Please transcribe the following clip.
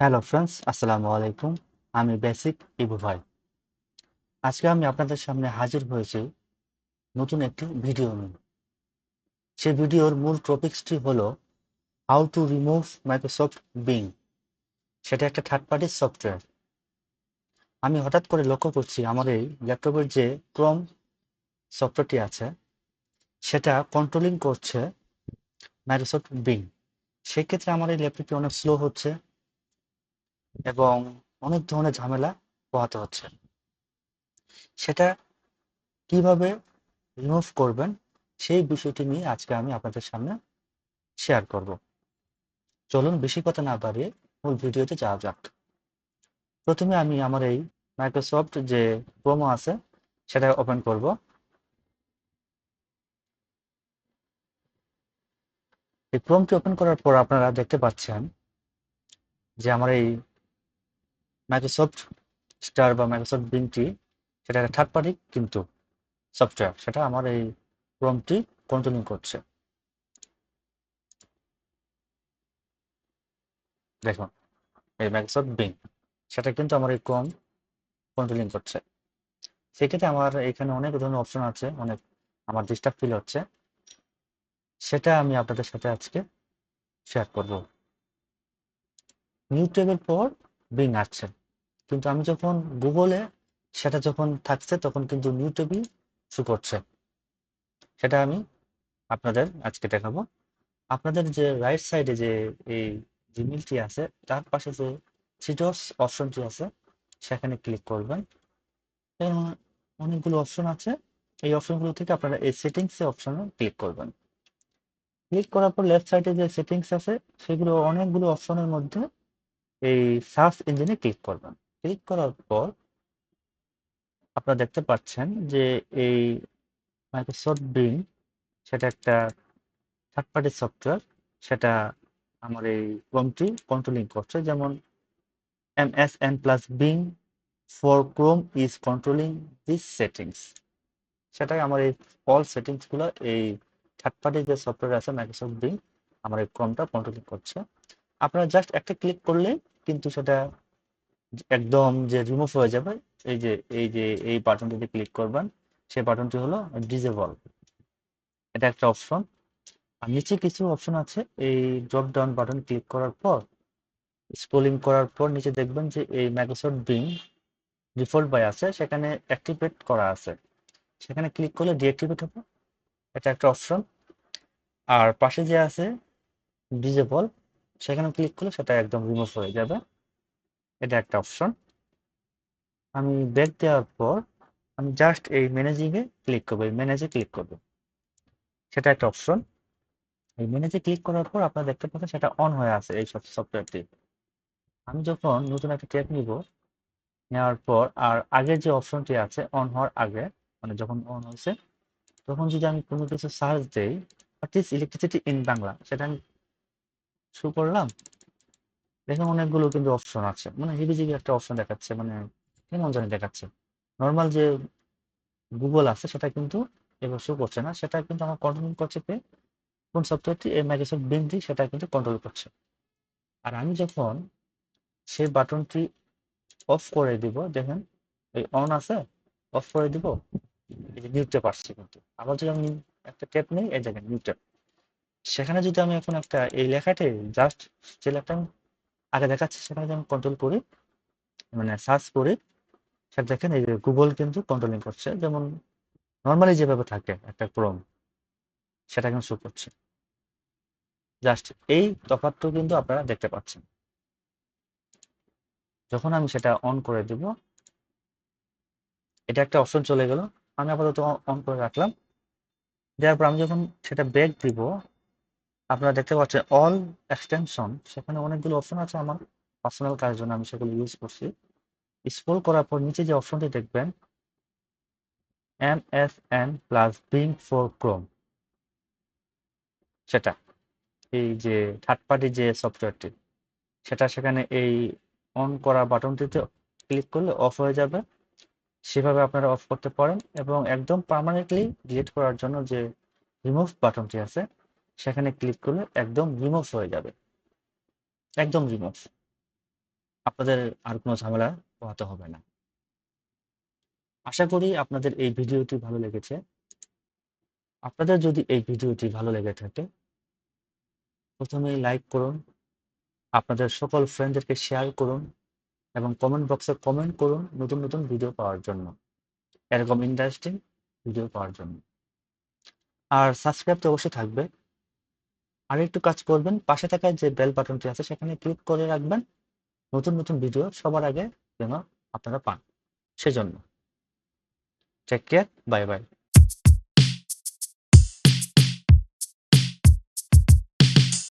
Hello friends, আসসালামু আলাইকুম। আমি বেসিক ইবু ভাই। আজকে আমি আপনাদের সামনে হাজির হয়েছি নতুন একটি ভিডিও নিয়ে। সেই ভিডিওর মূল টপিকসটি হলো how to remove Microsoft being. সেটা একটা থার্ড পার্টি সফটওয়্যার। আমি হঠাৎ করে লক্ষ্য করছি আমার এই ল্যাপটপের যে ক্রোম সফটওয়্যারটি আছে সেটা কন্ট্রোলিং করছে মাইক্রোসফট বিং। সেক্ষেত্রে আমার এই ল্যাপটপটি অনেক স্লো হচ্ছে এবং অনেক ধরনের ঝামেলা পোহাতে হচ্ছে। সেটা কিভাবে রিমুভ করবেন সেই বিষয়টি নিয়ে আজকে আমি আপনাদের সামনে শেয়ার করব। চলুন বেশি কথা না বাড়িয়ে মূল ভিডিওতে যাওয়া যাক। প্রথমে আমি আমার এই মাইক্রোসফট যে প্রোমো আছে সেটা ওপেন করব। এই ক্রোমটি ওপেন করার পর আপনারা দেখতে পাচ্ছেন যে আমার এই মাইক্রোসফট স্টার বা মাইক্রোসফট বিংটি সেটা একটা থার্ড পার্টি কিন্তু সফটওয়্যার, সেটা আমার এই ক্রোমটি কন্ট্রোলিং করছে। দেখুন, এই মাইক্রোসফট বিং সেটা কিন্তু আমার এই ক্রোম কন্ট্রোলিং করছে। সেক্ষেত্রে আমার এখানে অনেক ধরনের অপশন আছে, অনেক আমার ডিস্টার্ব ফিল হচ্ছে। সেটা আমি আপনাদের সাথে আজকে শেয়ার করব। নিউ ট্যাবের পর বিং আসছে, কিন্তু আমি যখন গুগলে সেটা যখন থাকছে তখন কিন্তু নিউ ট্যাবই শো করছে। সেটা আমি আপনাদের আজকে দেখাবো। আপনাদের যে রাইট সাইডে যে এই জিমেইলটি আছে তার পাশে যে থ্রিডটস অপশনটি আছে সেখানে ক্লিক করবেন। এবং অনেকগুলো অপশন আছে, এই অপশনগুলো থেকে আপনারা এই সেটিংস অপশনে ক্লিক করবেন। ক্লিক করার পর লেফট সাইডে যে সেটিংস আছে সেগুলো অনেকগুলো অপশনের মধ্যে এই সার্চ ইঞ্জিনে ক্লিক করবেন। ক্লিক করার পর আপনারা দেখতে পাচ্ছেন যে এই মাইক্রোসফট বিং সেটা একটা থার্ড পার্টি সফটওয়্যার। সেটা আমার এই ক্রোমটি কন্ট্রোলিং করছে। যেমন MSN plus being for Chrome is controlling this settings. সেটাই আমার এই অল সেটিংস গুলো এই থার্ড পার্টি যে সফটওয়্যার আছে মাইক্রোসফট বিং আমার এই ক্রোমটা কন্ট্রোলিং করছে। আপনারা জাস্ট একটা ক্লিক করলে কিন্তু সেটা একদম যে রিমুভ হয়ে যাবে। এই যে এই বাটনটিতে ক্লিক করবেন, সেই বাটনটি হলো ডিসেবল। এটা একটা অপশন। আর নিচে কিছু অপশন আছে, এই ড্রপ ডাউন বাটন ক্লিক করার পর স্ক্রলিং করার পর নিচে দেখবেন যে এই মাইক্রোসফট বিং ডিফল্ট বাই আছে, সেখানে অ্যাক্টিভেট করা আছে। সেখানে ক্লিক করলে ডিঅ্যাক্টিভেট হবে, এটা একটা অপশন। আর পাশে যে আছে ডিসেবল, সেখানে ক্লিক করলে সেটা একদম রিমুভ হয়ে যাবে, এটা একটা অপশন। আমি ব্যাক দেওয়ার পর আমি জাস্ট এই ম্যানেজিং এ ক্লিক করবো, এই ম্যানেজে ক্লিক করবো, সেটা একটা অপশন। এই ম্যানেজে ক্লিক করার পর আপনারা দেখতে পাচ্ছেন সেটা অন হয়ে আছে এই সফটওয়্যারটি। আমি যখন নতুন একটা ট্যাব নিব, নেওয়ার পর আর আগের যে অপশনটি আছে অন হওয়ার আগে, মানে যখন অন হয়েছে তখন যদি আমি কোনো কিছু সার্চ দেই, what is electricity in Bangla, সেটা আমি শুরু করলাম। দেখুন অনেকগুলো কিন্তু অপশন আছে, মানে হিবিজিবি একটা অপশন দেখাচ্ছে, মানে কেমন জানি দেখাচ্ছে। নর্মাল যে গুগল আছে সেটা কিন্তু এবার শো করছে না, সেটা কিন্তু আমার কন্ট্রোল করছে কে, কোন সফটওয়্যারটি, এই মাইক্রোসফট বিংটি সেটা কিন্তু কন্ট্রোল করছে। আর আমি যখন সেই বাটনটি অফ করে দিব, দেখেন এই অন আছে, অফ করে দিব, এই যে নিউ ট্যাব আসছে। কিন্তু আবার যদি আমি একটা ট্যাব নেই, এই জায়গায় নিউ ট্যাব, সেখানে যদি আমি এখন একটা এই লেখাটি জাস্ট যে লেখাটা আমি আগে দেখাচ্ছে সেখানে যদি আমি কন্ট্রোল করি, মানে সার্চ করি, সেটা দেখেন এই যে গুগল কিন্তু কন্ট্রোলিং করছে। যেমন নর্মালি যেভাবে থাকে একটা ক্রোম, সেটা কিন্তু শো করছে। জাস্ট এই তফাৎটা কিন্তু আপনারা দেখতে পাচ্ছেন। যখন আমি সেটা অন করে দিব, এটা একটা অপশন চলে গেল, আমি আপাতত অন করে রাখলাম। দেওয়ার পর আমি যখন সেটা ব্যাক দিব, আপনারা দেখতে পাচ্ছেন অল এক্সটেনশন, সেখানে অনেকগুলো অপশন আছে আমার পার্সোনাল কাজের জন্য আমি সেগুলো ইউজ করছি। স্ক্রল করার পর নিচে যে অপশনটি দেখবেন MSN plus being for Chrome, সেটা এই যে থার্ড পার্টি যে সফটওয়্যারটি, সেটা সেখানে এই অন করা বাটনটিতে ক্লিক করলে অফ হয়ে যাবে। সেভাবে আপনারা অফ করতে পারেন এবং একদম পার্মানেন্টলি ডিলিট করার জন্য যে রিমুভ বাটনটি আছে সেখানে ক্লিক করলে একদম রিমুভ হয়ে যাবে, একদম রিমুভ। আপনাদের আর কোনো ঝামেলা পোহাতে হবে না। আশা করি আপনাদের এই ভিডিওটি ভালো লেগেছে। আপনাদের যদি এই ভিডিওটি ভালো লেগে থাকে, প্রথমেই লাইক করুন, আপনাদের সকল ফ্রেন্ডদেরকে শেয়ার করুন এবং কমেন্ট বক্সে কমেন্ট করুন নতুন নতুন ভিডিও পাওয়ার জন্য, এরকম ইন্টারেস্টিং ভিডিও পাওয়ার জন্য। আর সাবস্ক্রাইব তো অবশ্যই থাকবে। আর একটু কাজ করবেন, পাশে থাকা যে বেল বাটনটি আছে সেখানে ক্লিক করে রাখবেন, নতুন নতুন ভিডিও সবার আগে যেন আপনারা পান। সেজন্য টেক কেয়ার, বাই বাই।